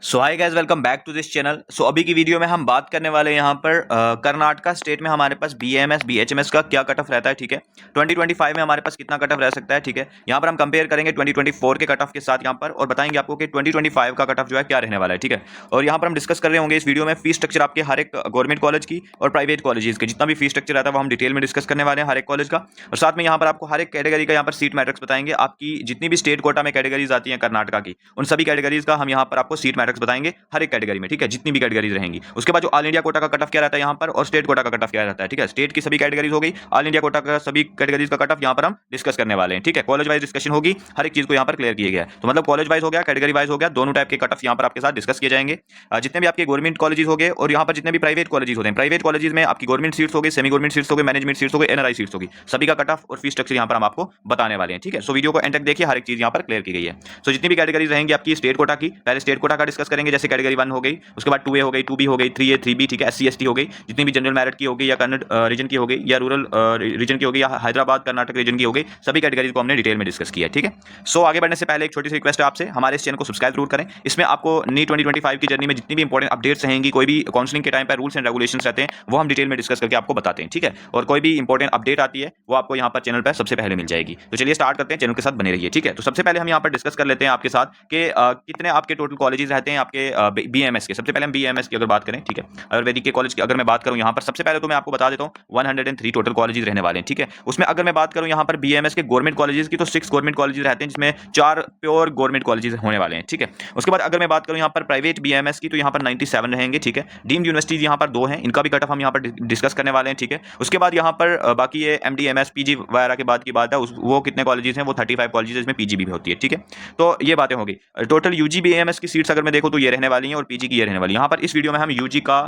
So hi guys, welcome back to this channel. So अभी की video में हम बात करने वाले हैं यहाँ पर कर्नाटका स्टेट में हमारे पास बीएमएस बीएचएमएस का क्या कट ऑफ रहता है। ठीक है, 2025 में हमारे पास कितना कट ऑफ रह सकता है। ठीक है, यहाँ पर हम कंपेयर करेंगे 2024 के कट ऑफ के साथ यहाँ पर, और बताएंगे आपको कि 2025 का कट ऑफ जो है क्या रहने वाला है। ठीक है, और यहाँ पर हम डिस्कस कर रहे होंगे इस वीडियो में फीस स्ट्रक्चर आपके हर एक गवर्नमेंट कॉलेज की और प्राइवेट कॉलेजेस के जितना भी फीस स्ट्रक्चर रहता है वो हम डिटेल में डिस्कस करने वाले हैं हर एक कॉलेज का। और साथ में यहाँ पर आपको हर एक कैटेगरी का यहाँ पर सीट मैट्रिक्स बताएंगे। आपकी जितनी भी स्टेट कोटा में कैटेगरीज आती हैं कर्नाटका की, उन सभी कैटेगरीज का हम यहाँ पर आपको सीट मैट्रिक्स बताएंगे हर एक कैटेगरी में। ठीक है, जितनी भी कैटेगरीज रहेंगी। उसके बाद जो ऑल इंडिया कोटा का कट ऑफ क्या रहता है यहाँ पर, और स्टेट कोटा का कट ऑफ क्या रहता है। ठीक है, स्टेट की सभी कैटेगरीज हो गई, ऑल इंडिया कोटा का सभी कैटेगरीज का कट ऑफ यहाँ पर हम डिस्कस करने वाले हैं। ठीक है, कॉलेज वाइज डिस्कशन होगी, हर एक चीज को यहाँ पर क्लियर किया गया है। तो मतलब कॉलेज वाइज हो गया, कैटेगरी वाइज हो गया, दोनों टाइप के कट ऑफ यहाँ पर आपके साथ डिस्कस किए जाएंगे। जितने भी आपके गवर्नमेंट कॉलेजेस हो गए और यहाँ पर जितने भी प्राइवेट कॉलेजेस होते हैं, प्राइवेट कॉलेजेस में आपकी गवर्नमेंट सीट्स हो गई, सेमी गवर्नमेंट सीट्स हो गई, मैनेजमेंट सीट्स हो गई, एनआरआई सीट्स होगी, सभी का कट ऑफ और फीस स्ट्रक्चर यहाँ पर हम आपको बताने वाले हैं। ठीक है, सो वीडियो को एंड तक देखिए, हर एक चीज यहाँ पर क्लियर की गई है। सो जितनी भी कैटेगरीज रहेंगी आपकी स्टेट कोटा की, पहले स्टेट कोटा का डिस्कस करेंगे, जैसे कैटेगरी 1 हो गई, उसके बाद 2A हो गई, 2B हो गई, 3A 3B। ठीक है, SC ST हो गई, जितनी भी जनरल मेरिट की हो गई या कन्नड़ रीजन की हो गई या रूरल रीजन की हो गई या हैदराबाद कर्नाटक रीजन की हो गई, सभी कैटेगरीज को हमने डिटेल में डिस्कस किया है। ठीक है, सो आगे बढ़ने से पहले एक छोटी सी रिक्वेस्ट है आपसे, हमारे इस चैनल को सब्सक्राइब जरूर करें। इसमें आपको नीट 2025 की जर्नी में जितनी भी इंपॉर्टेंट अपडेट्स रहेंगी, कोई भी काउंसलिंग के टाइम पर रूल्स एंड रेगुलेशंस रहते हैं, वो हम डिटेल में डिस्कस करके आपको बताते हैं। ठीक है, और कोई भी इंपॉर्टेंट अपडेट आती है वो आपको यहाँ पर चैनल पर सबसे पहले मिल जाएगी। तो चलिए स्टार्ट करते हैं, चैनल के साथ बने रहिए। ठीक है, तो सबसे पहले हम यहाँ पर डिस्कस कर लेते हैं आपके साथ कि कितने आपके टोटल कॉलेजेस रहते हैं आपके बीएमएस के। सबसे पहले हम बीएमएस की अगर बात करें, ठीक है, आयुर्वेदिक के कॉलेज की अगर मैं बात करूं यहाँ पर, सबसे पहले तो मैं आपको बता देता हूँ 103 टोटल कॉलेजेस रहने वाले हैं। ठीक है, उसमें अगर मैं बात करूं यहाँ पर बीएमएस के गवर्नमेंट कॉलेजेस की, तो 6 गवर्नमेंट कॉलेजेस रहते हैं, जिसमें 4 प्योर गवर्नमेंट कॉलेजेस होने वाले हैं। ठीक है, उसके बाद अगर मैं बात करूं यहाँ पर प्राइवेट बीएमएस की, तो यहाँ पर 97 रहेंगे। ठीक है, डीम्ड यूनिवर्सिटीज यहाँ पर 2 हैं, इनका भी कट ऑफ हम यहाँ पर डिस्कस करने वाले हैं। ठीक है, उसके बाद यहाँ पर बाकी ये एमडी एमएस पीजी वगैरह के बाद की बात है, वो कितने कॉलेजेस हैं, वो 35 कॉलेजेस, इसमें पीजी भी होती है। ठीक है, तो ये बातें होगी। टोटल यूजी बीएमएस की सीट्स अगर मैं देखूं तो ये रहने वाली हैं, और पीजी की ये रहने वाली है। यहाँ पर इस वीडियो में हम यूजी का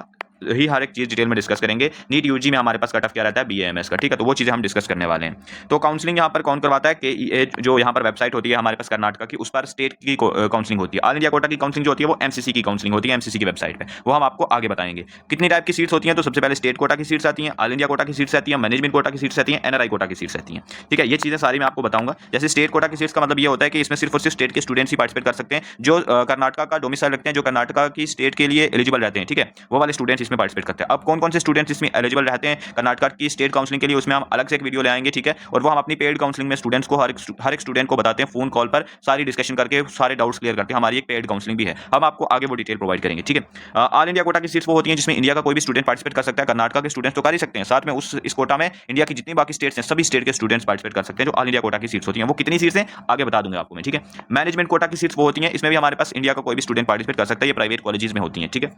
ही हर एक चीज डिटेल में डिस्कस करेंगे। नीट यूजी में हमारे पास कट ऑफ क्या रहता है बीएमएस का। ठीक है, तो वो चीजें हम डिस्कस करने वाले हैं। तो काउंसलिंग यहाँ पर कौन करवाता है कि जो यहाँ पर वेबसाइट होती है हमारे पास कर्नाटका की, उस पर स्टेट की काउंसलिंग होती है। ऑल इंडिया कोटा की काउंसलिंग जो होती है वो एमसीसी की काउंसलिंग होती है, एमसीसी की वेबसाइट पे, वो हम आपको आगे बताएंगे। कितनी टाइप की सीट्स होती हैं, तो सबसे पहले स्टेट कोटा की सीट्स आती हैं, ऑल इंडिया कोटा की सीट्स आती हैं, मैनेजमेंट कोटा की सीट्स आती हैं, एनआरआई कोटा की सीट्स आती हैं। ठीक है, ये चीजें सारी मैं आपको बताऊंगा। जैसे स्टेट कोटा की सीट्स का मतलब ये होता है कि इसमें सिर्फ और सिर्फ स्टेट के स्टूडेंट्स ही पार्टिसिपेट कर सकते हैं, जो कर्नाटका का डोमिसाइल रखते हैं, जो कर्नाटका की स्टेट के लिए एलिजिबल रहते हैं। ठीक है, वो वाले स्टूडेंट्स इसमें पार्टिसिपेट करते हैं। अब कौन कौन से स्टूडेंट्स इसमें एलिजिबल रहते हैं कर्नाटका की स्टेट काउंसलिंग के लिए, उसमें हम अलग से एक वीडियो ले आएंगे। ठीक है, और वो हम अपनी पेड काउंसलिंग में स्टूडेंट्स को हर एक स्टूडेंट को बताते हैं, फोन कॉल पर सारी डिस्कशन करके सारे डाउट्स क्लियर करते हैं। हमारी एक पेड काउंसलिंग भी है, हम आपको आगे वो डिटेल प्रोवाइड करेंगे। ठीक है, ऑल इंडिया कोटा की सीट्स वो होती हैं जिसमें इंडिया का कोई भी स्टूडेंट पार्टिसिपेट कर सकता है। कर्नाटका के स्टूडेंट्स तो कर ही सकते हैं, साथ में इस कोटा में इंडिया की जितनी बाकी स्टेट्स हैं सभी स्टेट के स्टूडेंट्स पार्टिसिपेट कर सकते हैं। जो ऑल इंडिया कोटा की सीट्स होती हैं वो कितनी सीट्स हैं आगे बता दूंगा आपको मैं। ठीक है, मैनेजमेंट कोटा की सीट्स वो होती हैं, इसमें भी हमारे पास इंडिया का कोई भी स्टूडेंट पार्टिसिपेट कर सकता है, ये प्राइवेट कॉलेजेस में होती हैं। ठीक है,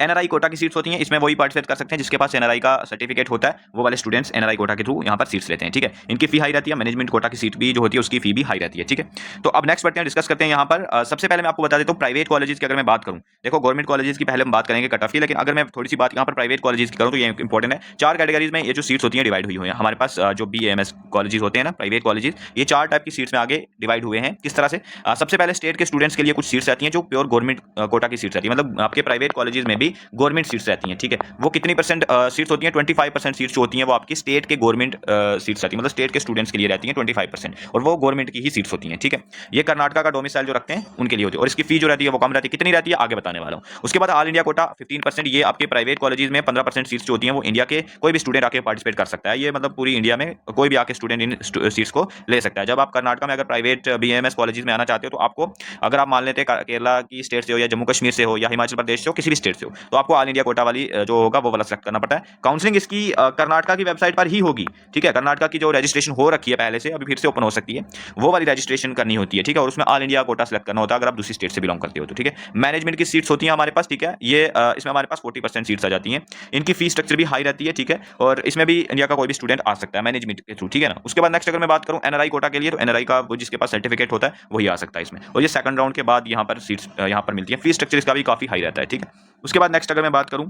एनआरआई कोटा की सीट्स होती हैं, इसमें वही पार्टिसिपेट कर सकते हैं जिसके पास एनआरआई का सर्टिफिकेट होता है, वो वाले स्टूडेंट्स एनआरआई कोटा के थ्रू यहाँ पर सीट्स लेते हैं। ठीक है, इनकी फी हाई रहती है, मैनेजमेंट कोटा की सीट भी जो होती है उसकी फी भी हाई रहती है। ठीक है, तो अब नेक्स्ट बढ़ते हैं, डिस्कस करते हैं यहाँ पर। सबसे पहले मैं आपको बता देता हूँ प्राइवेट कॉलेजेस की अगर मैं बात करूँ। देखो, गवर्नमेंट कॉलेजेस की पहले हम बात करेंगे कट ऑफ की, लेकिन अगर मैं थोड़ी सी बात यहाँ पर प्राइवेट कॉलेजेस की करूँ तो ये इंपॉर्टेंट है। 4 कैटेगरीज में ये जो सीट्स होती हैं डिवाइड हुई हुई हैं हमारे पास। जो बीएमएस कॉलेजेस होते हैं ना, प्राइवेट कॉलेजेस, ये 4 टाइप की सीट्स में आगे डिवाइड हुए हैं। किस तरह से? सबसे पहले स्टेट के स्टूडेंट्स के लिए कुछ सीट्स आती हैं जो प्योर गवर्नमेंट कोटा की सीट्स आती है, मतलब आपके प्राइवेट कॉलेजेस में भी गवर्नमेंट सीट्स रहती हैं। ठीक है, वो कितनी परसेंट सीट्स होती हैं? 25% सीट्स जो होती हैं वो आपकी स्टेट के गवर्नमेंट सीट्स आती हैं, मतलब स्टेट के स्टूडेंट्स के लिए रहती हैं 25%, और वो गवर्नमेंट की ही सीट्स होती हैं। ठीक है, ये कर्नाटका का डोमिसाइल जो रखते हैं उनके लिए होती है, और इसकी फी जो रहती है वो कम रहती है। कितनी रहती है आगे बताने वाला हूं। उसके बाद ऑल इंडिया कोटा 15%, ये आपके प्राइवेट कॉलेजेस में 15% सीट्स जो होती हैं वो इंडिया के कोई भी स्टूडेंट आके पार्टिसिपेट कर सकता है। ये मतलब पूरी इंडिया में कोई भी आके स्टूडेंट इन सीट्स को ले सकता है। जब आप कर्नाटका में अगर प्राइवेट बीएमएस कॉलेजेस में आना चाहते हो तो आपको, अगर आप मान लेते हैं केरला की स्टेट से हो या जम्मू कश्मीर से हो या हिमाचल प्रदेश से हो, किसी भी स्टेट से हो, तो आपको ऑल इंडिया कोटा वाली जो होगा वो वाला सेलेक्ट करना पड़ता है। काउंसलिंग इसकी कर्नाटका की वेबसाइट पर ही होगी। ठीक है, कर्नाटका की जो रजिस्ट्रेशन हो रखी है पहले से, अभी फिर से ओपन हो सकती है, वो वाली रजिस्ट्रेशन करनी होती है। ठीक है, और उसमें ऑल इंडिया कोटा सेलेक्ट करना होता है अगर आप दूसरी स्टेट से बिलोंग करते हो तो। ठीक है, मैनेजमेंट की सीट्स होती हैं हमारे पास। ठीक है, ये इसमें हमारे पास 40% सीट्स आ जाती हैं, इनकी फीस स्ट्रक्चर भी हाई रहती है। ठीक है, और इसमें भी इंडिया का कोई भी स्टूडेंट आ सकता है मैनेजमेंट के थ्रू। ठीक है ना, उसके बाद नेक्स्ट अगर मैं बात करूं एनआरआई कोटा के लिए, तो एनआरआई का वो जिसके पास सर्टिफिकेट होता है वही आ सकता है इसमें, और ये सेकंड राउंड के बाद यहाँ पर सीट्स यहाँ पर मिलती है। फीस स्ट्रक्चर इसका भी काफी हाई रहता है। ठीक है, उसके बाद नेक्स्ट अगर मैं बात करूं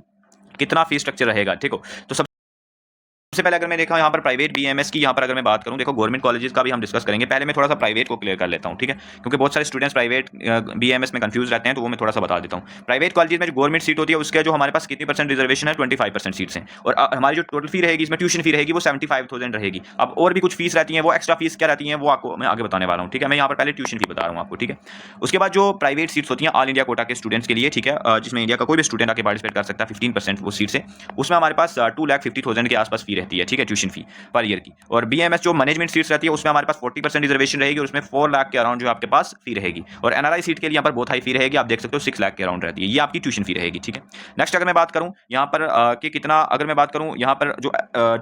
कितना फीस स्ट्रक्चर रहेगा, ठीक हो, तो सबसे सबसे पहले अगर मैं देखा यहाँ पर प्राइवेट बीएमएस की यहाँ पर अगर मैं बात करूँ, देखो गवर्नमेंट कॉलेजेस का भी हम डिस्कस करेंगे, पहले मैं थोड़ा सा प्राइवेट को क्लियर कर लेता हूँ, ठीक है, क्योंकि बहुत सारे स्टूडेंट्स प्राइवेट बीएमएस में कंफ्यूज रहते हैं, तो वो मैं थोड़ा सा बता देता हूँ। प्राइवेट कॉलेज में जो गवर्नमेंट सीट होती है उसका जो हमारे पास कितनी परसेंट रिजर्वेशन है, 25% सीट्स हैं, और हमारी जो टोटल फी रहेगी इसमें ट्यूशन फी रहेगी वो 75,000 रहेगी। अब और भी कुछ फीस रहती है, वो एक्स्ट्रा फीस क्या रहती है वो आपको मैं आगे बताने वाला हूँ, ठीक है। मैं यहाँ पर पहले ट्यूशन फी बता रहा हूँ आपको, ठीक है। उसके बाद जो प्राइवेट सीट्स होती हैं ऑल इंडिया कोटा के स्टूडेंट्स के लिए, ठीक है, जिसमें इंडिया का कोई भी स्टूडेंट आके पार्टिसिपेट कर सकता है, 15% वो सीट्स है, उसमें हमारे पास 2,50,000 के आसपास फी रहती है, ठीक है, ट्यूशन फी पर ईयर की। और बीएमएस जो मैनेजमेंट सीट्स रहती है उसमें हमारे पास 40% रिजर्वेशन रहेगी और उसमें 4 लाख के अराउंड जो आपके पास फी रहेगी। और एनआरआई सीट के लिए यहाँ पर बहुत हाई फी रहेगी, आप देख सकते हो 6 लाख के अराउंड रहती है, ये आपकी ट्यूशन फी रहेगी, ठीक है। नेक्स्ट अगर मैं बात करूँ यहाँ पर कि कितना, अगर मैं बात करूँ यहाँ पर जो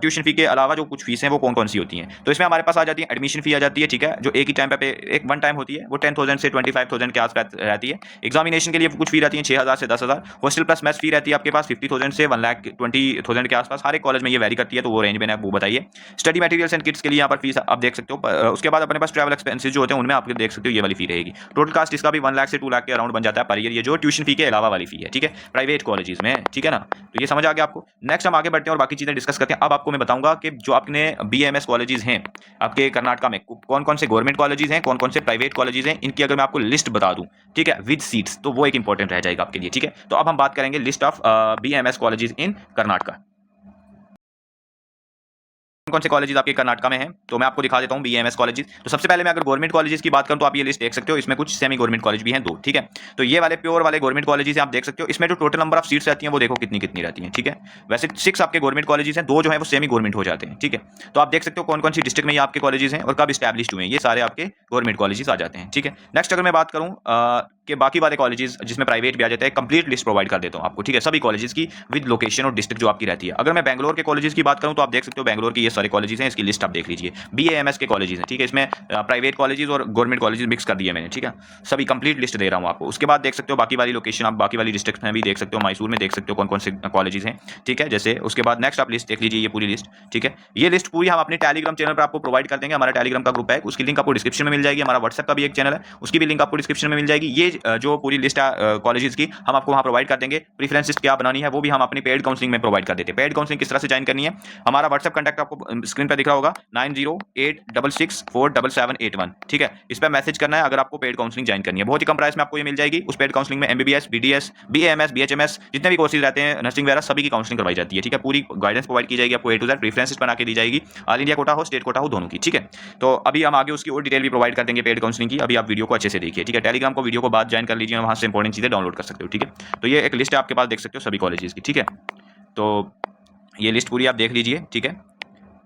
ट्यूशन फी के अलावा जो कुछ फीस हैं वो कौन कौन सी होती हैं, तो इसमें हमारे पास आ जाती है एडमिशन फी आ जाती है, ठीक है, जो एक ही टाइम पे एक वन टाइम होती है, वो 10,000 से 25,000 के आसपास रहती है। एग्जामिनेशन के लिए कुछ फी रहती है 6,000 से 10,000। हॉस्टल प्लस मेस फी रहती है आपके पास 50,000 से 1,20,000 के आसपास, हर एक कॉलेज में ये वेरी करती है, तो वो रेंज में वो बताइए। स्टडी मटेरियल्स एंड किट्स के लिए यहाँ पर फीस आप देख सकते हो। उसके बाद अपने पास ट्रैवल एक्सपेंसेस जो होते हैं उनमें आप देख सकते हो ये वाली फी रहेगी। टोटल कास्ट इसका भी 1 लाख से 2 लाख के अराउंड बन जाता है पर ईयर, ये जो ट्यूशन फी के अलावा वाली फी है, ठीक है, प्राइवेट कॉलेजेस में, ठीक है ना। तो ये समझ आ गया आपको। नेक्स्ट हम आगे बढ़ते हैं और बाकी चीजें डिस्कस करते हैं। अब आपको मैं बताऊंगा कि जो आपने बीएमएस कॉलेजेस हैं आपके कर्नाटका में, कौन कौन से गवर्नमेंट कॉलेजेस हैं, कौन कौन से प्राइवेट कॉलेजेस हैं, इनकी अगर मैं आपको लिस्ट बता दूं, ठीक है, विद सीट्स, तो वो एक इंपॉर्टेंट रह जाएगा आपके लिए, ठीक है। तो अब हम बात करेंगे list of BMS colleges in Karnataka. कौन से कॉलेजेस आपके कर्नाटका में हैं, तो मैं आपको दिखा देता हूं बीएमएस कॉलेजेस। तो सबसे पहले मैं अगर गवर्नमेंट कॉलेजेस की बात करूं तो आप ये लिस्ट देख सकते हो, इसमें कुछ सेमी गवर्नमेंट कॉलेज भी हैं 2, ठीक है। तो ये वाले प्योर वाले गवर्नमेंट कॉलेजेस आप देख सकते हो, इसमें जो टोटल नंबर ऑफ सीट्स रहती हैं वो देखो कितनी कितनी रहती हैं, ठीक है। वैसे 6 आपके गवर्नमेंट कॉलेजेस हैं, 2 जो है वो सेमी गवर्नमेंट हो जाते हैं, ठीक है। तो आप देख सकते हो कौन कौन सी डिस्ट्रिक्ट में ये आपके कॉलेजेस हैं और कब स्टैब्लिश्ड हुए हैं, ये सारे आपके गवर्नमेंट कॉलेजेस आ जाते हैं, ठीक है। नेक्स्ट अगर मैं बात करूं कि बाकी वाले कॉलेजेस जिसमें प्राइवेट भी आ जाते हैं, कंप्लीट लिस्ट प्रोवाइड कर देता हूं आपको, ठीक है, सभी कॉलेजेस की विद लोकेशन और डिस्ट्रिक्ट जो आपकी रहती है। अगर मैं बैंगलोर के कॉलेजेस की बात करूं तो आप देख सकते हो बैंगलोर के ये सारे कॉलेजेस हैं, इसकी लिस्ट आप देख लीजिए। बीएएमएस के कॉलेजेस हैं, ठीक है, इसमें प्राइवेट कॉलेजेस और गवर्नमेंट कॉलेजेस मिक्स कर दिए मैंने, ठीक है, सभी कंप्लीट लिस्ट दे रहा हूं आपको। उसके बाद देख सकते हो बाकी वाली लोकेशन, आप बाकी वाली डिस्ट्रिक्ट में भी देख सकते हो, मैसूर में देख सकते हो कौन कौन से कॉलेजेस हैं, ठीक है, जैसे। उसके बाद नेक्स्ट आप लिस्ट देख लीजिए, ये पूरी लिस्ट, ठीक है। ये लिस्ट पूरी हम अपने टेलीग्राम चैनल पर आपको प्रोवाइड कर देंगे, हमारा टेलीग्राम का ग्रुप है, उसकी लिंक आपको डिस्क्रिप्शन में मिल जाएगी। हमारा व्हाट्सएप का भी एक चैनल है, उसकी भी लिंक आपको डिस्क्रिप्शन में मिल जाएगी। ये जो पूरी लिस्ट है कॉलेजेस की हम आपको वहां प्रोवाइड कर देंगे। प्रेफरेंस लिस्ट क्या बनानी है वो भी हम अपनी पेड काउंसलिंग में प्रोवाइड कर देते हैं। पेड काउंसलिंग किस तरह से ज्वाइन करनी है, हमारा व्हाट्सएप कॉन्टैक्ट आपको स्क्रीन पर दिख रहा होगा 9086647781, ठीक है, इस पर मैसेज करना है अगर आपको पेड काउंसलिंग ज्वाइन करनी है। बहुत ही कम प्राइस में आपको ये मिल जाएगी। उस पेड काउंसलिंग में एमबीबीएस, बीडीएस, बीएएमएस, बीएचएमएस जितने भी कोर्सेज रहते हैं, नर्सिंग वगैरह सभी की काउंसलिंग करवाई जाती है, ठीक है। पूरी गाइडेंस प्रोवाइड की जाएगी आपको, ए टू जेड प्रेफरेंसेस बना के दी जाएगी, ऑल इंडिया कोटा हो, स्टेट कोटा हो, दोनों की, ठीक है। तो अभी हम आगे उसकी और डिटेल भी प्रोवाइड कर देंगे पेड काउंसलिंग की। अभी आप वीडियो को अच्छे से देखिए, ठीक है, टेलीग्राम को वीडियो को बाद ज्वाइन कर लीजिए, वहां से इंपॉर्टेंट चीजें डाउनलोड कर सकते हो, ठीक है। तो ये एक लिस्ट है आपके पास, देख सकते हो सभी कॉलेजेस की, ठीक है। तो ये लिस्ट पूरी आप देख लीजिए, ठीक है,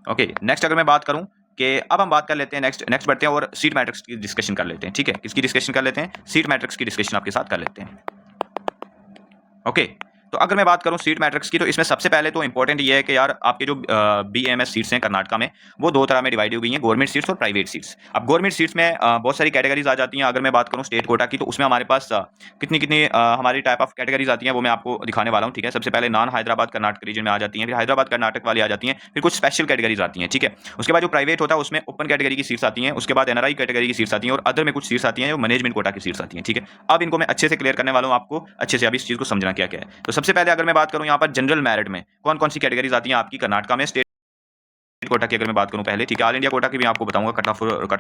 ओके। नेक्स्ट अगर मैं बात करूं कि अब हम बात कर लेते हैं, नेक्स्ट बढ़ते हैं और सीट मैट्रिक्स की डिस्कशन कर लेते हैं, ठीक है। किसकी डिस्कशन कर लेते हैं, सीट मैट्रिक्स की डिस्कशन आपके साथ कर लेते हैं, ओके। तो अगर मैं बात करूं सीट मैट्रिक्स की, तो इसमें सबसे पहले तो इंपॉर्टेंट ये है कि यार आपके जो बीएमएस सीट्स हैं कर्नाटका में वो 2 तरह में डिवाइड हो गई हैं, गवर्नमेंट सीट्स और प्राइवेट सीट्स। अब गवर्नमेंट सीट्स में बहुत सारी कैटेगरीज आ जाती हैं। अगर मैं बात करूं स्टेट कोटा की, तो उसमें हमारे पास कितनी कितनी हमारी टाइप ऑफ कैटेगरीज आती हैं वो मैं आपको दिखाने वाला हूं, ठीक है। सबसे पहले नॉन हैदराबाद कर्नाटक रीजन में आ जाती हैं, फिर हैदराबाद कर्नाटक वाली आ जाती हैं, फिर कुछ स्पेशल कैटेगरीज आती हैं, ठीक है। उसके बाद जो प्राइवेट होता है उसमें ओपन कैटेगरी की सीट्स आती हैं, उसके बाद एनआरआई कैटेगरी की सीट्स आती हैं और अदर में कुछ सीट्स आती हैं जो मैनेजमेंट कोटा की सीट्स आती हैं, ठीक है। अब इनको मैं अच्छे से क्लियर करने वाला हूं आपको, अच्छे से अब इस चीज को समझना क्या क्या है। तो सबसे पहले अगर मैं बात करूं यहाँ पर जनरल मेरिट में कौन कौन सी कैटेगरीज आती हैं आपकी कर्नाटका में, स्टेट कोटा की अगर मैं बात करूं पहले, ठीक है। ऑल इंडिया कोटा की भी आपको बताऊंगा कट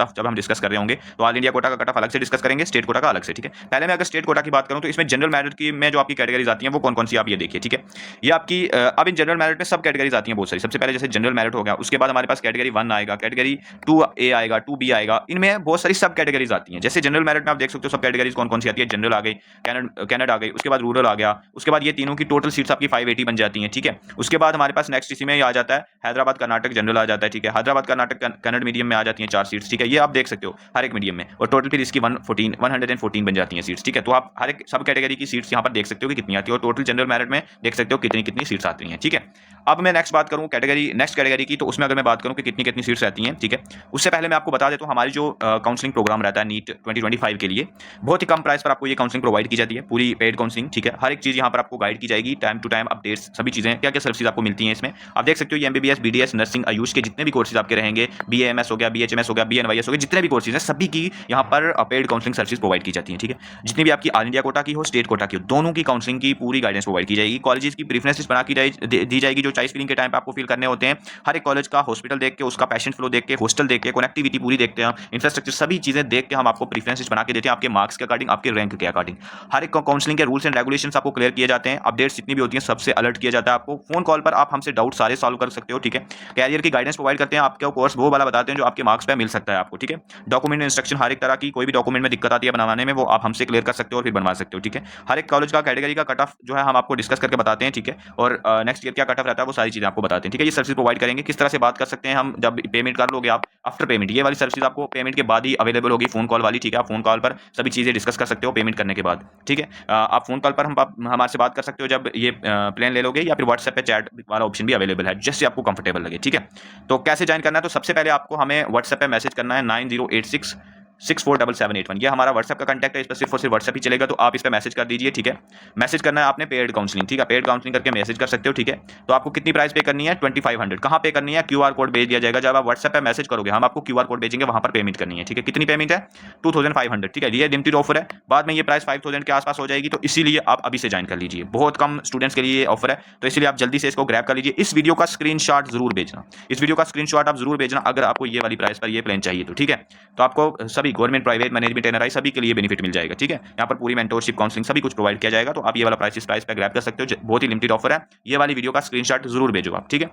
ऑफ जब हम डिस्कस कर रहे होंगे, तो ऑल इंडिया कोटा का कट ऑफ अलग से डिस्कस करेंगे, स्टेट कोटा का अलग से, ठीक है। पहले मैं अगर स्टेट कोटा की बात करूं तो इसमें जनरल मेरिट की में जो आपकी कैटेगरीज आती हैं वो कौन कौन सी आप ये देखिए, ठीक है। ये आपकी अब इन जनरल मेरिट में सब कैटेगरीज आती हैं बहुत सारी। सबसे पहले जैसे जनरल मेरिट हो गया, उसके बाद हमारे पास कैटेगरी 1 आएगा, कैटेगरी 2A आएगा, 2B आएगा, इनमें बहुत सारी सब कैटेगरीज आती हैं। जैसे जनरल मेरिट में आप देख सकते हो सब कैटेगरीज कौन कौन सी आती है, जनरल आ गई, कैनेड आ गई, उसके बाद रूरल आ गया, उसके बाद ये तीनों की टोटल सीट्स आपकी 580 बन जाती हैं, ठीक है। उसके बाद हमारे पास नेक्स्ट इसी में आ जाता है हैदराबाद कर्नाटक जनरल आ जाता है, ठीक है। हैदराबाद कर्नाटक कन्नड़ मीडियम में आ जाती हैं 4 सीट्स, ठीक है, ये आप देख सकते हो हर एक मीडियम में, और टोटल फिर इसकी 114 बन जाती हैं सीट्स, ठीक है। तो आप हर एक सब कैटेगरी की सीट्स यहाँ पर देख सकते हो कि कितनी आती है, और टोटल जनरल मेरिट में देख सकते हो कितनी कितनी सीट्स आती हैं, ठीक है। अब मैं नेक्स्ट बात करूँ नेक्स्ट कैटेगरी की, तो उसमें अगर मैं बात करूँ कि कितनी कितनी सीट्स रहती हैं, ठीक है, उससे पहले मैं आपको बता देता हूँ हमारी जो काउंसलिंग प्रोग्राम रहता है नीट 2025 के लिए, बहुत ही कम प्राइस पर आपको ये काउंसलिंग प्रोवाइड की जाती है, पूरी पेड काउंसलिंग, ठीक है। हर एक चीज़ यहाँ पर आपको गाइड की जाएगी, टाइम टू टाइम अपडेट्स, सभी चीज़ें क्या क्या सर्विसेज आपको मिलती हैं इसमें आप देख सकते हो। ये MBBS, BDS, nursing, Ayush post के जितने भी कोर्सेज आपके रहेंगे, BAMS हो गया, BHMS हो गया, BNYS हो गया, जितने भी कोर्सेज हैं सभी की यहाँ पर पेड काउंसलिंग सर्विस प्रोवाइड की जाती है। ठीक है, जितनी भी आपकी ऑल इंडिया कोटा की हो, स्टेट कोटा की हो, दोनों की काउंसलिंग की पूरी गाइडेंस प्रोवाइड की जाएगी। कॉलेजेस की प्रेफरेंसेस बना की दी जाएगी जो चॉइस फिलिंग के टाइम पे आपको फिल करने होते हैं। हर एक कॉलेज का हॉस्पिटल देख के, उसका पेशेंट फ्लो देख के, हॉस्टल देख के, कनेक्टिविटी पूरी देखते हैं, इंफ्रास्ट्रक्चर सभी चीजें देख के हम आपको प्रेफरेंसेस बना के देते हैं आपके मार्क्स के अकॉर्डिंग, आपके रैंक के अकॉर्डिंग। हर एक काउंसलिंग के रूल्स एंड रेगुलेशंस आपको क्लियर किए जाते हैं, अपडेट्स जितनी भी होती हैं सबसे अलर्ट किया जाता है आपको। फोन कॉल पर आप हमसे डाउट सारे सॉल्व कर सकते हो। ठीक है, कैरियर की गाइडेंस प्रोवाइड करते हैं, आपको कोर्स वो वाला बताते हैं जो आपके मार्क्स पे मिल सकता है आपको। ठीक है, डॉक्यूमेंट इंस्ट्रक्शन हर एक तरह की, कोई भी डॉक्यूमेंट में दिक्कत आती है बनवाने में, वो आप हमसे क्लियर कर सकते हो और फिर बनवा सकते हो। ठीक है, हर एक कॉलेज का कैटेगरी का कट ऑफ जो है हम आपको डिस्कस करके बताते हैं। ठीक है, और नेक्स्ट ईयर क्या कट ऑफ रहता है वो सारी चीजें आपको बताते हैं। ठीक है, ये सर्विस प्रोवाइड करेंगे। किस तरह से बात कर सकते हैं हम, जब पेमेंट कर लोगे आप, आफ्टर पेमेंट ये वाली सर्विस आपको पेमेंट के बाद ही अवेलेबल होगी, फोन कॉल वाली। ठीक है, आप फोन कॉल पर सभी चीजें डिस्कस कर सकते हो पेमेंट करने के बाद। ठीक है, आप फोन कॉल पर हमारे से बात कर सकते हो जब ये प्लान ले लोगे, या फिर व्हाट्सएप पे चैट वाला ऑप्शन भी अवेलेबल है, जैसे आपको कंफर्टेबल लगे। ठीक है, तो कैसे ज्वाइन करना है, तो सबसे पहले आपको हमें व्हाट्सएप पे मैसेज करना है 9086647781। ये हमारा व्हाट्सएप का कंटैक्ट है, इस पर सिर्फ और सिर्फ व्हाट्सएप ही चलेगा, तो आप इस पर मैसेज कर दीजिए। ठीक है, मैसेज करना है आपने पेड काउंसलिंग। ठीक है, पेड काउंसलिंग करके मैसेज कर सकते हो। ठीक है, तो आपको कितनी प्राइस पे करनी है, 2500। कहाँ पे करनी है, QR कोड भेज दिया जाएगा। जब आप व्हाट्सएप पे मैसेज करोगे हम आपको QR कोड भेजेंगे, वहां पर पेमेंट करनी है। ठीक है, कितनी पेमेंट है, 2500। ठीक है, ये लिमिटेड ऑफर है, बाद में ये प्राइस 5000 के आसपास हो जाएगी, तो इसीलिए आप अभी से ज्वाइन कर लीजिए। बहुत कम स्टूडेंट्स के लिए ये ऑफर है, तो इसलिए आप जल्दी से इसको ग्रैब कर लीजिए। इस वीडियो का स्क्रीनशॉट जरूर भेजना, इस वीडियो का स्क्रीनशॉट आप जरूर भेजना अगर आपको ये वाली प्राइस पर ये प्लान चाहिए तो। ठीक है, तो आपको सभी गवर्नमेंट, प्राइवेट, मैनेजमेंट, NRI सभी के लिए बेनिफिट मिल जाएगा। ठीक है, यहाँ पर पूरी मेंटोरशिप, काउंसलिंग सभी कुछ प्रोवाइड किया जाएगा, तो आप ये वाला प्राइस इस प्राइस पर ग्रैब कर सकते हो। बहुत ही लिमिटेड ऑफर है, ये वाली वीडियो का स्क्रीनशॉट जरूर भेजो आप। ठीक है,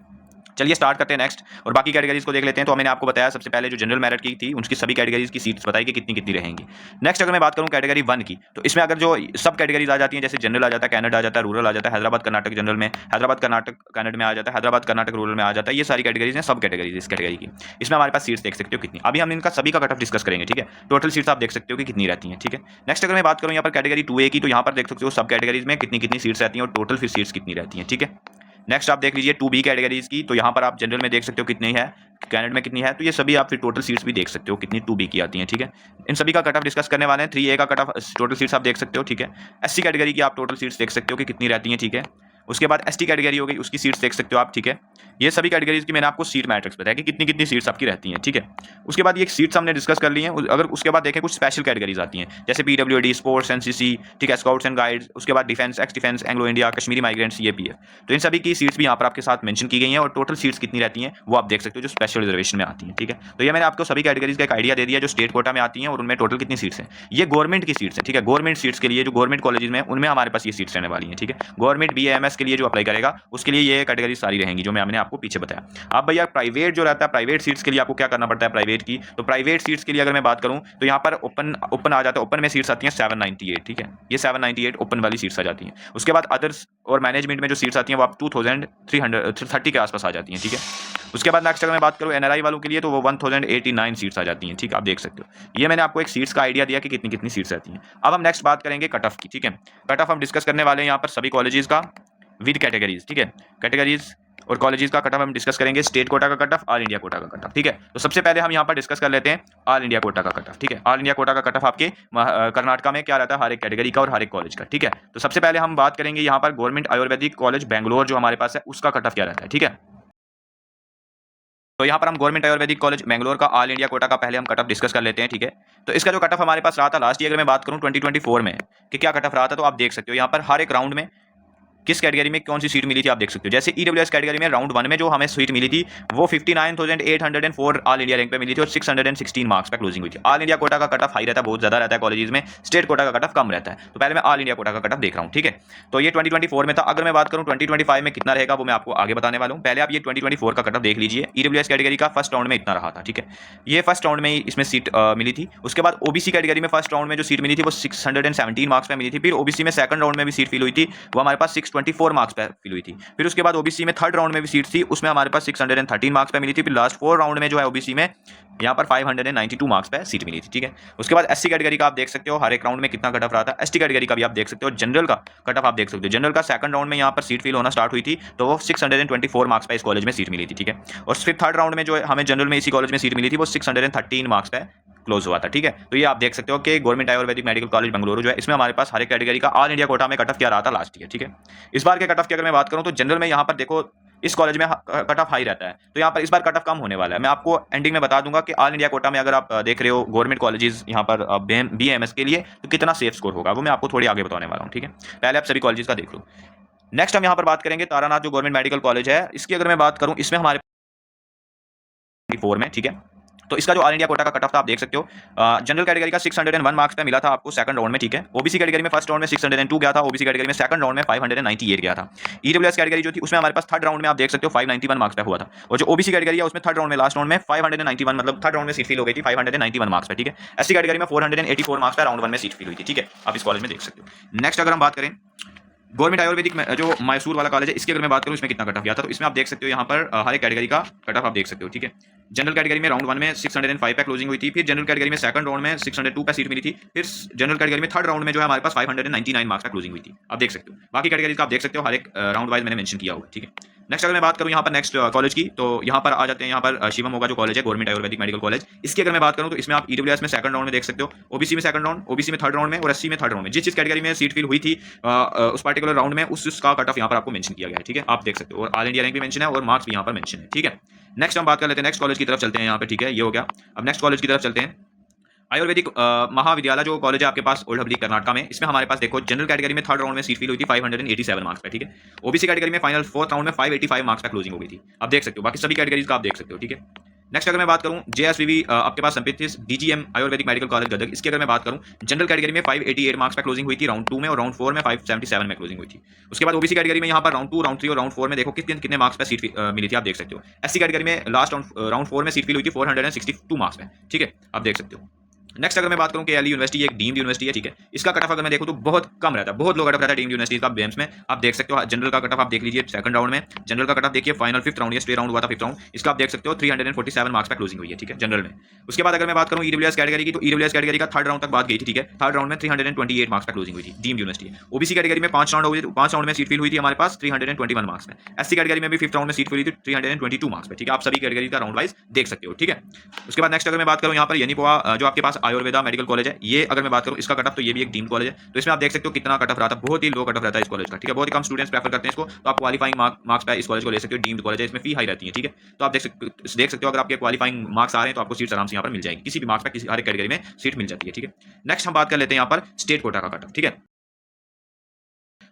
चलिए स्टार्ट करते हैं नेक्स्ट और बाकी कैटेगरीज को देख लेते हैं। तो मैंने आपको बताया सबसे पहले जो जनरल मेरिट की थी उनकी सभी कैटेगरीज की सीट्स बताई कि कितनी कितनी रहेंगी। नेक्स्ट अगर मैं बात करूं कैटेगरी 1 की, तो इसमें अगर जो सब कैटेगरीज आ जाती हैं, जैसे जनरल आ जाता है, कैनेडा आ जाता है, रूरल आ जाता है, हैदराबाद कर्नाटक जनरल में, हैदराबाद कर्नाटक कैनेडा में आ जाता है, हैदराबाद कर्नाटक रूरल में आ जाता है, ये सारी कैटेगरीज हैं, सब कैटेगरीज इस कैटेगरी की। इसमें हमारे पास सीट्स देख सकते हो कितनी, अभी हम इनका सभी का कट ऑफ डिस्कस करेंगे। ठीक है, टोटल सीट्स आप देख सकते हो कि कितनी रहती हैं। ठीक है, नेक्स्ट अगर मैं बात करूं यहाँ पर कैटेगरी 2A की, तो यहाँ पर देख सकते हो सब कैटेगरीज में कितनी कितनी सीट्स रहती हैं और टोटल फिर सीट्स कितनी रहती हैं। ठीक है, नेक्स्ट आप देख लीजिए 2B कैटेगरीज की, तो यहाँ पर आप जनरल में देख सकते हो कितनी है, कैनेडा में कितनी है, तो ये सभी आप फिर टोटल सीट्स भी देख सकते हो कितनी 2B की आती हैं। ठीक है, इन सभी का कट ऑफ डिस्कस करने वाले हैं। 3A का कट ऑफ टोटल सीट्स आप देख सकते हो। ठीक है, SC कैटेगरी की आप टोटल सीट्स देख सकते हो कि कितनी रहती हैं। ठीक है, उसके बाद ST कैटेगरी हो गई, उसकी सीट्स देख सकते हो आप। ठीक है, ये सभी कैटेगरीज की मैंने आपको सीट मैट्रिक्स बताया कि कितनी कितनी सीट्स आपकी रहती हैं। ठीक है, उसके बाद ये सीट्स हमने डिस्कस कर ली हैं। अगर उसके बाद देखें कुछ स्पेशल कैटेगरीज आती हैं, जैसे PWD, स्पोर्ट्स, NCC, ठीक है, स्काउट्स एंड गाइड्स, उसके बाद defence, x defence, Anglo India, Kashmiri migrants, CAPF, तो इन सभी की सीट्स भी यहाँ पर आपके साथ मेंशन की गई हैं और टोटल सीट्स कितनी रहती हैं वो आप देख सकते हो जो स्पेशल रिजर्वेशन में आती हैं। ठीक है, तो ये मैंने आपको सभी कैटेगरीज का एक आइडिया दे दिया जो स्टेट कोटा में आती हैं और उनमें टोटल कितनी सीट्स हैं। ये गवर्नमेंट की सीट्स हैं। ठीक है, गवर्नमेंट सीट्स के लिए जो गवर्नमेंट कॉलेज में उनमें हमारे पास ये सीट्स रहने वाली हैं। ठीक है, गवर्नमेंट BAMS के लिए जो अप्लाई करेगा उसके लिए ये कैटेगरी सारी रहेंगी जो मैंने आपको पीछे बताया। अब भैया प्राइवेट जो रहता है, प्राइवेट सीट्स के लिए आपको क्या करना पड़ता है प्राइवेट की, तो प्राइवेट सीट्स के लिए अगर मैं बात करूं तो यहाँ पर ओपन आ जाता है, ओपन में सीट्स आती हैं 798। ठीक है, ये 798 ओपन वाली सीट्स आ जाती हैं। उसके बाद अदर्स और मैनेजमेंट में जो सीट्स आती हैं वो आप 2330 के आसपास आ जाती हैं। ठीक है, उसके बाद नेक्स्ट अगर मैं बात करूं NRI वालों के लिए तो वो 1089 सीट्स आ जाती हैं। ठीक है, आप देख सकते हो, ये मैंने आपको एक सीट्स का आइडिया दिया कि कितनी कितनी सीट्स रहती हैं। अब हम नेक्स्ट बात करेंगे कट ऑफ की। ठीक है, कट ऑफ हम डिस्कस करने वाले हैं यहाँ पर सभी कॉलेजेस का विद कैटेगरीज। ठीक है, कैटेगरीज और कॉलेजेस का कट ऑफ हम डिस्कस करेंगे, स्टेट कोटा का cut off, all India quota का कट ऑफ। ठीक है, तो सबसे पहले हम यहाँ पर डिस्कस कर लेते हैं ऑल इंडिया कोटा का कट ऑफ। ठीक है, ऑल इंडिया कोटा का कट ऑफ आपके कर्नाटका में क्या रहता है हर एक कैटेगरी का और हर एक कॉलेज का। ठीक है, तो सबसे पहले हम बात करेंगे यहाँ पर गवर्नमेंट आयुर्वेदिक कॉलेज बेंगलोर जो हमारे पास है उसका कट ऑफ क्या रहता है। ठीक है, तो यहाँ पर हम गवर्नमेंट आयुर्वेदिक कॉलेज बेंगलोर का ऑल इंडिया कोटा का पहले हम कट ऑफ डिस्कस कर लेते हैं। ठीक है, तो इसका जो कट ऑफ हमारे पास रहा था लास्ट ईयर अगर मैं बात करूँ 2024 में कि क्या कट ऑफ रहा था, तो आप देख सकते हो यहाँ पर हर एक राउंड में किस कैटेगरी में कौन सी सीट मिली थी आप देख सकते हो। जैसे EWS कैटेगरी में राउंड 1 में जो हमें सीट मिली थी वो 59,804 ऑल इंडिया रैंक पे मिली थी और 616 मार्क्स पे क्लोजिंग हुई थी। ऑल इंडिया कोटा का कट ऑफ हाई रहता है, बहुत ज्यादा रहता है कॉलेजेस में, स्टेट कोटा का कट ऑफ कम रहता है। तो पहले मैं ऑल इंडिया कोटा का कट ऑफ देख रहा हूँ। ठीक है, तो ये 2024 में था। अगर मैं बात करूँ 2025 में कितना रहेगा वो मैं आपको आगे बताने वाला हूँ। पहले आप ये 2024 का कट ऑफ देख लीजिए। EWS कैटेगरी का फर्स्ट राउंड में इतना रहा था। ठीक है, ये फर्स्ट राउंड में इसमें सीट मिली थी। उसके बाद OBC कैटेगरी में फर्स्ट राउंड में जो सीट मिली थी वो 617 मार्क्स पे मिली थी। फिर OBC में सेकंड राउंड में भी सीट फिल हुई थी, वो हमारे पास 624 मार्क्स पे फिल हुई थी। फिर उसके बाद OBC में थर्ड राउंड में भी सीट थी, उसमें हमारे पास 613 मार्क्स पे मिली थी। फिर लास्ट 4 राउंड में जो है OBC में यहाँ पर 592 मार्क्स पे सीट मिली थी। ठीक है, उसके बाद SC कैटेगरी का आप देख सकते हो हर एक राउंड में कितना कट ऑफ रहा था। ST कैटेगरी का भी आप देख सकते हो। जनरल का कट ऑफ आप देख सकते हो, जनरल का सेकंड राउंड में यहाँ पर सीट फिल होना स्टार्ट हुई थी तो वो 624 मार्क्स पे इस कॉलेज में सीट मिली थी। ठीक है, और फिर थर्ड राउंड में जो हमें जनरल में इसी कॉलेज में सीट मिली थी वो 613 मार्क्स पे क्लोज हुआ था। ठीक है, तो ये आप देख सकते हो कि government Ayurvedic medical college Bengaluru जो है इसमें हमारे पास हर एक कैटेगरी का ऑल इंडिया कोटा में कट ऑफ क्या रहा था लास्ट ईयर। ठीक है, इस बार के कट ऑफ की अगर मैं बात करूं तो जनरल में यहाँ पर देखो इस कॉलेज में कट ऑफ हाई रहता है, तो यहाँ पर इस बार कट ऑफ कम होने वाला है। मैं आपको एंडिंग में बता दूंगा कि ऑल इंडिया कोटा में अगर आप देख रहे हो गवर्नमेंट कॉलेजेस यहाँ पर BAMS के लिए, तो कितना सेफ स्कोर होगा वो मैं आपको थोड़ी आगे बताने वाला हूँ, ठीक है। पहले आप सभी कॉलेजेस का देख लो। नेक्स्ट हम यहाँ पर बात करेंगे तारानाथ जो गवर्नमेंट मेडिकल कॉलेज है, इसकी अगर मैं बात करूँ, इसमें हमारे 4 में, ठीक है। तो इसका जो ऑल इंडिया कोटा का कट ऑफ था आप देख सकते हो, जनरल कैटेगरी का 601 मार्क्स पे मिला था आपको सेकंड राउंड में, ठीक है। ओबीसी कैटेगरी में फर्स्ट राउंड में 602 गया था, ओबीसी कैटेगरी में सेकंड राउंड में 598 गया था। ईडब्ल्यूएस कैटेगरी जो थी उसमें हमारे पास थर्ड राउंड में आप देख सकते हो 591 मार्क्स पे हुआ था, और जो ओबीसी कैटेगरी है उसमें थर्ड राउंड में लास्ट राउंड में 591, मतलब थर्ड राउंड में सीट फिल हो गई थी 591 मार्क्स पे, ठीक है। एससी कैटेगरी में 484 मार्क्स पे राउंड 1 में सीट फिल हुई थी, ठीक है। आप इस कॉलेज में देख सकते हो। नेक्स्ट अगर हम बात करें गवर्नमेंट आयुर्वेदिक जो मैसूर वाला कॉलेज है, इसकी अगर मैं बात करूं इसमें कितना कट ऑफ गया था, तो इसमें आप देख सकते हो यहाँ पर हर एक कैटेगरी का कट ऑफ आप देख सकते हो, ठीक है। जनरल कैटेगरी में राउंड 1 में 605 पे क्लोजिंग हुई थी, फिर जनरल कैटेगरी में सेकंड राउंड में 602 पे सीट मिली थी, फिर जनरल कैटेगरी में थर्ड राउंड में जो है हमारे पास 599 मार्क्स पे क्लोजिंग हुई थी, आप देख सकते हो। बाकी कैटेगरीज का आप देख सकते हो हर एक राउंड वाइज मैंने मेंशन किया हुआ, ठीक है। नेक्स्ट अगर मैं बात करूं यहाँ पर नेक्स्ट कॉलेज की, तो यहाँ पर आ जाते हैं यहाँ पर शिवम होगा जो कॉलेज है गवर्नमेंट आयुर्वेदिक मेडिकल कॉलेज। इसकी अगर मैं बात करूं तो इसमें आप ईडब्ल्यूएस में सेकंड राउंड में देख सकते हो, ओबीसी में सेकंड राउंड, ओबीसी में थर्ड राउंड में और एससी में थर्ड राउंड में जिस कैटेगरी में सीट फिल हुई थी उस पर्टिकुलर राउंड में उसका कट ऑफ यहाँ पर आपको मेंशन किया गया है, ठीक है। आप देख सकते हो, और ऑल इंडिया रैंक भी मेंशन है और मार्क्स भी यहाँ पर मेंशन है, ठीक है। नेक्स्ट हम बात कर लेते हैं नेक्स्ट कॉलेज की तरफ चलते हैं यहाँ पे, ठीक है। ये हो गया, अब नेक्स्ट कॉलेज की तरफ चलते हैं। आयुर्वेदिक महाविद्यालय जो कॉलेज है आपके पास ओल्ड हबली कर्नाटका में, इसमें हमारे पास देखो जनरल कैटेगरी में थर्ड राउंड में सीट फिल हुई थी 587 मार्क्स पे, ठीक है। ओबीसी कैटेगरी में फाइनल फोर्थ राउंड में 585 मार्क्स पे क्लोजिंग हो गई थी, आप देख सकते हो। बाकी सभी कैटेगरीज का आप देख सकते हो, ठीक है। नेक्स्ट अगर मैं बात करूं जेएसवीवी आपके पास संपित DGM Ayurvedic medical college Gadag, इसकी अगर मैं बात करूं जनरल कैटेगरी में 588 मार्क्स पे क्लोजिंग हुई थी राउंड 2 में, और राउंड 4 में 577 में क्लोजिंग हुई थी। उसके बाद ओबीसी कैटेगरी में यहाँ पर राउंड 2, राउंड 3 और राउंड 4 में देखो कितने मार्क्स पे सीट मिली थी, आप देख सकते हो। एससी कैटेगरी में लास्ट राउंड 4 में सीट फिल हुई थी 462 मार्क्स पे, ठीक है, आप देख सकते हो। नेक्स्ट अगर मैं बात करूं कि एलयू यूनिवर्सिटी एक डीम्ड यूनिवर्सिटी है, ठीक है। इसका कट ऑफ अगर मैं देखूं तो बहुत कम रहता है, बहुत लो कट ऑफ रहता है डीम्ड यूनिवर्सिटी का बेम्स में, आप देख सकते हो। जनरल का कट ऑफ आप देख लीजिए सेकंड राउंड में, जनरल का कट ऑफ देखिए फाइनल फिफ्थ राउंड, ये स्टे राउंड हुआ था फिफ्थ राउंड, इसका आप देख सकते हो 347 मार्क्स पे क्लोजिंग हुई है, ठीक है, जनरल में। उसके बाद अगर मैं बात करूं ईडब्ल्यूएस कैटेगरी की, तो ईडब्ल्यूएस कैटेगरी का थर्ड राउंड तक बात गई थी, ठीक है। थर्ड राउंड में 328 मार्क्स पे क्लोजिंग हुई थी, डीम्ड यूनिवर्सिटी। ओबीसी कैटेगरी में 5 राउंड में सीट फिल हुई थी हमारे पास 321 मार्क्स में। एससी कैटेगरी में भी फिफ्थ राउंड में सीट फिल हुई थी 322 मार्क्स पे, ठीक है। आप सभी कैटेगरी का राउंड वाइज देख सकते हो, ठीक है। उसके बाद नेक्स्ट अगर मैं बात करूं यहाँ पर यनीपोआ जो आपके पास आयुर्वेदा मेडिकल कॉलेज है, ये अगर मैं बात करूं इसका कट ऑफ, तो ये भी एक डीम्ड कॉलेज है, तो इसमें आप देख सकते हो कितना कट ऑफ रहा था, बहुत ही लो कट ऑफ रहता है इस कॉलेज का, ठीक है। बहुत ही कम स्टूडेंट्स प्रेफर करते हैं इसको, तो आप क्वालिफाइंग मार्क्स पे इस कॉलेज को ले सकते हो। डीम्ड कॉलेज है, इसमें फी हाई रहती है, ठीक है। तो आप देख सकते हो अगर आपके क्वालिफाइंग मार्क्स आ रहे हैं तो आपको सीट्स आराम से यहाँ पर मिल जाएगी, किसी भी मार्क्स पे किसी हर कैटेगरी में सीट मिल जाती है, ठीक है। नेक्स्ट हम बात कर लेते हैं यहाँ पर स्टेट कोटा का कट ऑफ, ठीक है।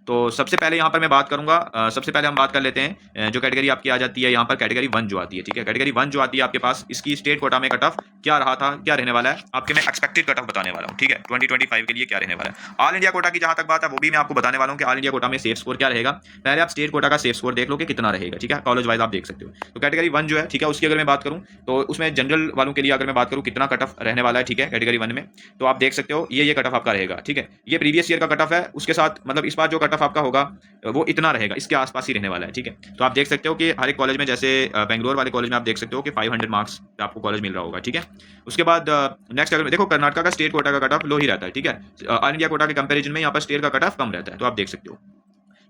तो सबसे पहले यहाँ पर मैं बात करूंगा, सबसे पहले हम बात कर लेते हैं जो कैटेगरी आपकी आ जाती है यहाँ पर कैटेगरी 1 जो आती है, ठीक है। कैटेगरी 1 जो आती है आपके पास, इसकी स्टेट कोटा में कट ऑफ क्या रहा था, क्या रहने वाला है आपके, मैं एक्सपेक्टेड कट ऑफ बताने वाला हूँ, ठीक है। 2025 के लिए क्या रहने वाला है। ऑल इंडिया कोटा की जहां तक बात है वो भी मैं आपको बताने वाला हूँ कि ऑल इंडिया कोटा में सेफ स्कोर क्या रहेगा। पहले आप स्टेट कोटा का सेफ स्कोर देख लो कि कितना रहेगा, ठीक है, कॉलेज वाइज आप देख सकते हो। तो कैटेगरी 1 जो है, ठीक है, उसकी अगर मैं बात करूँ तो उसमें जनरल वालों के लिए अगर मैं बात करूँ कितना कट ऑफ रहने वाला है, ठीक है, कैटेगरी 1 में, तो आप देख सकते हो ये कट ऑफ आपका रहेगा, ठीक है। ये प्रीवियस ईयर का कट ऑफ है, उसके साथ मतलब इस बार जो कट ऑफ आपका होगा वो इतना रहेगा, इसके आसपास ही रहने वाला है, ठीक है। तो आप देख सकते हो कि हर एक कॉलेज में, जैसे बेंगलोर वाले कॉलेज में आप देख सकते हो कि 500 मार्क्स पे आपको कॉलेज मिल रहा होगा, ठीक है। उसके बाद नेक्स्ट अगर देखो कर्नाटका का स्टेट कोटा का कट ऑफ लो ही रहता है, ठीक है। ऑल इंडिया कोटा के कंपैरिजन में यहाँ पर स्टेट का कट ऑफ कम रहता है, तो आप देख सकते हो,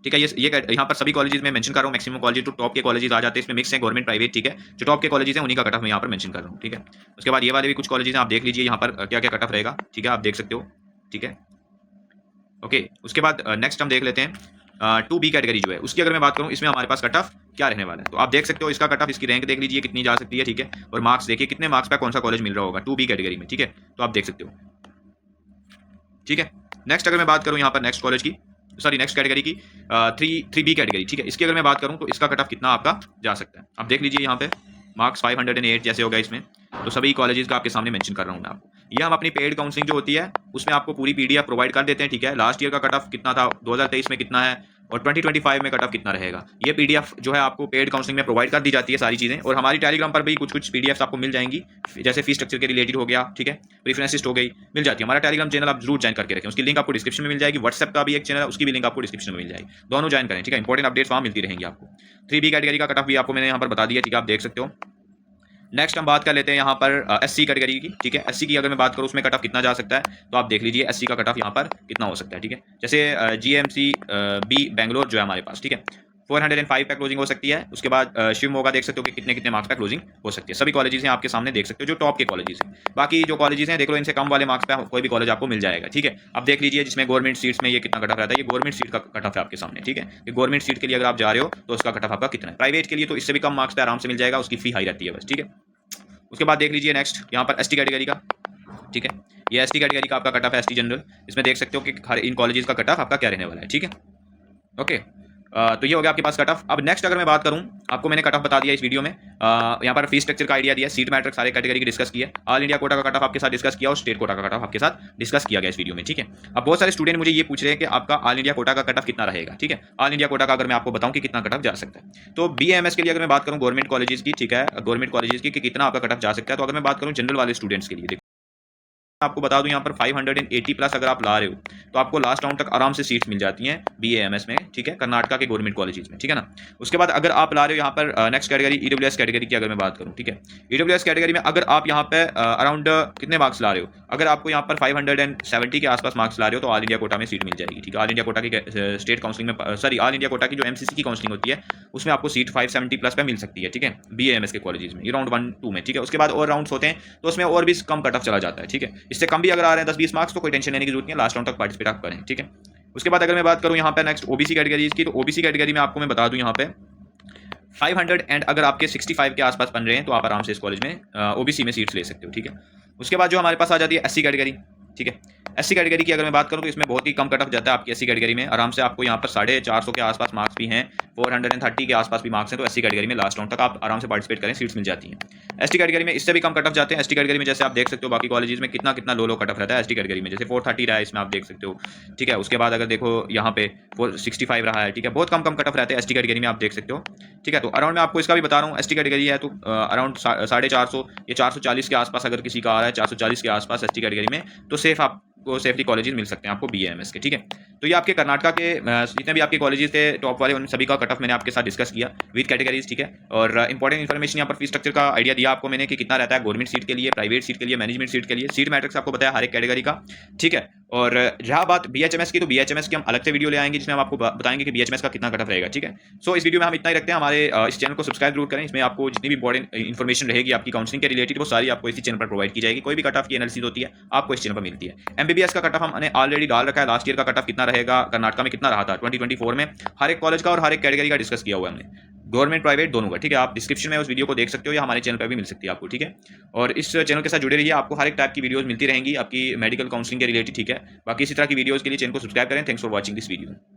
ठीक है। ये यहाँ पर सभी कॉलेजेस में मेंशन कर रहा हूँ, मैक्सिमम कॉलेज तो टॉप के कॉलेजेस आ जाते हैं, इसमें मिक्स है गवर्नमेंट प्राइवेट, ठीक है। जो टॉप के कॉलेजेस हैं उन्हीं का कट ऑफ मैं यहाँ पर मेंशन कर रहा हूँ, ठीक है। उसके बाद ये वाले भी कुछ कॉलेजेस हैं, आप देख लीजिए यहाँ पर क्या क्या कट ऑफ रहेगा, ठीक है, आप देख सकते हो, ठीक है, ओके। उसके बाद नेक्स्ट हम देख लेते हैं 2B कैटेगरी जो है, उसकी अगर मैं बात करूं इसमें हमारे पास कट ऑफ क्या रहने वाला है, तो आप देख सकते हो इसका कट ऑफ, इसकी रैंक देख लीजिए कितनी जा सकती है, ठीक है। और मार्क्स देखिए कितने मार्क्स पे कौन सा कॉलेज मिल रहा होगा 2B कैटेगरी में, ठीक है, तो आप देख सकते हो, ठीक है। नेक्स्ट अगर मैं बात करूं यहाँ पर नेक्स्ट कॉलेज की, सॉरी नेक्स्ट कैटेगरी की 3B कैटेगरी, ठीक है, इसकी अगर मैं बात करूं तो इसका कट ऑफ कितना आपका जा सकता है, आप देख लीजिए यहाँ पे मार्क्स 508 जैसे हो गया इसमें, तो सभी कॉलेजेस का आपके सामने मेंशन कर रहा हूँ मैं आपको। ये हम अपनी पेड काउंसलिंग जो होती है उसमें आपको पूरी PDF प्रोवाइड कर देते हैं, ठीक है। लास्ट ईयर का कट ऑफ कितना था 2023 में कितना है और 2025 में कट ऑफ कितना रहेगा, ये PDF जो है आपको पेड काउंसलिंग में प्रोवाइड कर दी जाती है सारी चीज़ें। और हमारी टेलीग्राम पर भी कुछ PDFs आपको मिल जाएंगी, जैसे फीस स्ट्रक्चर के रिलेटेड हो गया, ठीक है, प्रेफरेंस लिस्ट हो गई, मिल जाती है। हमारा टेलीग्राम चैनल आप जरूर ज्वाइन करके रखें, उसकी लिंक आपको डिस्क्रिप्शन में मिल जाएगी। व्हाट्सएप का भी एक चैनल है, उसकी भी लिंक आपको डिस्क्रिप्शन में मिल जाएगी, दोनों ज्वाइन करें, ठीक है। इंपॉर्टेंट अपडेट्स वहाँ मिलती रहेंगी आपको। 3B कैटेगरी का कट ऑफ भी आपको मैंने यहाँ पर बता दिया, ठीक है, आप देख सकते हो। नेक्स्ट हम बात कर लेते हैं यहाँ पर SC कैटेगरी की, ठीक है। SC की अगर मैं बात करूँ उसमें कट ऑफ कितना जा सकता है, तो आप देख लीजिए SC का कट ऑफ यहाँ पर कितना हो सकता है, ठीक है। जैसे GMC B बेंगलोर जो है हमारे पास, ठीक है, 405 पे क्लोजिंग हो सकती है। उसके बाद शिवमोगा देख सकते हो कि कितने कितने मार्क्स पे क्लोजिंग हो सकती है। सभी कॉलेजेस हैं आपके सामने, देख सकते हो जो टॉप के कॉलेजेस हैं। बाकी जो कॉलेजेस हैं देख लो, इनसे कम वाले मार्क्स पे कोई भी कॉलेज आपको मिल जाएगा, ठीक है। अब देख लीजिए जिसमें गवर्नमेंट सीट्स में ये कितना कट ऑफ रहता है, ये गवर्नमेंट सीट का कट ऑफ है आपके सामने, ठीक है। कि गवर्नमेंट सीट के लिए अगर आप जा रहे हो तो उसका कट ऑफ आपका कितना है। प्राइवेट के लिए तो इससे भी कम मार्क्स पे आराम से मिल जाएगा, उसकी फी हाई रहती है बस, ठीक है। उसके बाद देख लीजिए नेक्स्ट यहाँ पर एसटी कैटेगरी का, ठीक है। ये एसटी कैटेगरी का आपका कट ऑफ है, एसटी जनरल। इसमें देख सकते हो कि हर इन कॉलेजेस का कट ऑफ आपका क्या रहने वाला है, ठीक है। ओके, तो ये हो गया आपके पास कट ऑफ। अब नेक्स्ट अगर मैं बात करूं, आपको मैंने कट ऑफ बता दिया इस वीडियो में। यहाँ पर फीस स्ट्रक्चर का आइडिया दिया, सीट मैट्रिक्स सारे कैटेगरी की डिस्कस किया, ऑल इंडिया कोटा का कट ऑफ आपके साथ डिस्कस किया और स्टेट कोटा का कट ऑफ आपके साथ डिस्कस किया गया इस वीडियो में, ठीक है। अब बहुत सारे स्टूडेंट मुझे ये पूछ रहे हैं कि आपका ऑल इंडिया कोटा का कट ऑफ कितना रहेगा, ठीक है। ऑल इंडिया कोटा का अगर मैं आपको बताऊं कि कितना कट ऑफ जा सकता है, तो BAMS के लिए अगर मैं बात करूं गवर्नमेंट कॉलेजेस की, ठीक है, गवर्नमेंट कॉलेजेस की कि कितना आपका कट ऑफ जा सकता है, तो अगर मैं बात करूं जनरल वाले स्टूडेंट्स के लिए, आपको बता दूं यहाँ पर 580 प्लस अगर आप ला रहे हो तो आपको लास्ट राउंड तक आराम से सीट्स मिल जाती हैं BAMS में, ठीक है, कर्नाटका के गवर्नमेंट कॉलेजेस में, ठीक है ना। उसके बाद अगर आप ला रहे हो यहाँ पर नेक्स्ट कैटेगरी EWS कैटेगरी की अगर मैं बात करूँ, ठीक है, EWS कैटेगरी में अगर आप यहाँ पे अराउंड कितने मार्क्स ला रहे हो, अगर आपको यहाँ पर 570 के आसपास मार्क्स ला रहे हो तो ऑल इंडिया कोटा में सीट मिल जाएगी, ठीक है। ऑल इंडिया कोटा की स्टेट काउंसलिंग में, सॉरी, ऑल इंडिया कोटा की जो MCC की काउंसलिंग होती है उसमें आपको सीट 570 प्लस पे मिल सकती है, ठीक है, BAMS के कॉलेजेस में, ये राउंड 1-2 में, ठीक है। उसके बाद और राउंड्स होते हैं तो उसमें और भी कम कट ऑफ चला जाता है, ठीक है। इससे कम भी अगर आ रहे हैं 10-20 मार्क्स तो कोई टेंशन लेने की जरूरत नहीं है, लास्ट राउंड तक पार्टिसिपेट आप करें, ठीक है। उसके बाद अगर मैं बात करूं यहाँ पे नेक्स्ट OBC कैटेगरीज की, तो OBC कैटेगरी में आपको मैं बता दूं यहाँ पे 500 एंड अगर आपके 65 के आसपास बन रहे हैं तो आप आराम से इस कॉलेज में OBC में सीट्स ले सकते हो, ठीक है। उसके बाद जो हमारे पास आ जाती है SC कैटेगरी, ठीक है। SC कैटेगरी की अगर मैं बात करूं तो इसमें बहुत ही कम कट ऑफ जाता है आपकी SC कैटेगरी में, आराम से आपको यहाँ पर 450 के आसपास मार्क्स भी हैं, 430 के आसपास भी मार्क्स हैं, तो SC कैटेगरी में लास्ट राउंड तक आप आराम से पार्टिसिपेट करें, सीट्स मिल जाती हैं। ST कैटेगरी में इससे भी कम कट ऑफ जाते हैं। ST कैटेगरी में जैसे आप देख सकते हो बाकी कॉलेजेस में कितना कितना लो कट ऑफ रहता है, ST कैटेगरी में जैसे 430 रहा है इसमें आप देख सकते हो, ठीक है। उसके बाद अगर देखो यहाँ पे 465 रहा है, ठीक है, बहुत कम कट ऑफ रहते हैं ST कैटेगरी में, आप देख सकते हो, ठीक है। तो अराउंड मैं आपको इसका भी बता रहा हूँ, ST कैटेगरी है तो अराउंड 450 या 440 के आसपास अगर किसी का आ रहा है, 440 के आसपास ST कैटेगरी में, तो सेफ आपको सेफ्टी कॉलेजेस मिल सकते हैं आपको BAMS के, ठीक है। तो ये आपके कर्नाटका के जितने भी आपके कॉलेजेस थे टॉप वाले, उन सभी का कट ऑफ मैंने आपके साथ डिस्कस किया विद कैटेगरीज, ठीक है। और इंपॉर्टेंट इन्फॉर्मेशन यहाँ पर फीस स्ट्रक्चर का आइडिया दिया आपको मैंने कि कितना रहता है गवर्नमेंट सीट के लिए, प्राइवेट सीट के लिए, मैनेजमेंट सीट के लिए, सीट मैट्रिक्स आपको बताया हर एक कैटेगरी का, ठीक है। और रहा बात BHMS की, तो BHMS की हम अलग से वीडियो ले आएंगे जिसमें हम आपको बताएंगे कि BHMS का कितना कट ऑफ रहेगा, ठीक है। सो इस वीडियो में हम इतना ही रखते हैं। हमारे इस चैनल को सब्सक्राइब जरूर करें, इसमें आपको जितनी भी इंपॉर्टेंट इन्फॉर्मेशन रहेगी आपकी काउंसलिंग के रिलेटेड वो सारी आपको इसी चैनल पर प्रोवाइड की जाएगी। कोई भी कट ऑफ की एनालिसिस होती है आपको इस चैनल पर मिलती है। MBBS का कट ऑफ हमने ऑलरेडी डाल रखा है, लास्ट ईयर का कट ऑफ कितना रहेगा, कर्नाटका में कितना रहा था 2024 में, हर एक कॉलेज का और हर एक कैटेगरी का डिस्कस किया हुआ है हमने, गवर्नमेंट प्राइवेट दोनों का, ठीक है। आप डिस्क्रिप्शन में उस वीडियो को देख सकते हो या हमारे चैनल पर भी मिल सकती है आपको, ठीक है। और इस चैनल के साथ जुड़े रहिए, आपको हर एक टाइप की वीडियोस मिलती रहेंगी आपकी मेडिकल काउंसलिंग के रिलेटेड, ठीक है। बाकी इसी तरह की वीडियोस के लिए चैनल को सब्सक्राइब करें। Thanks for watching this video.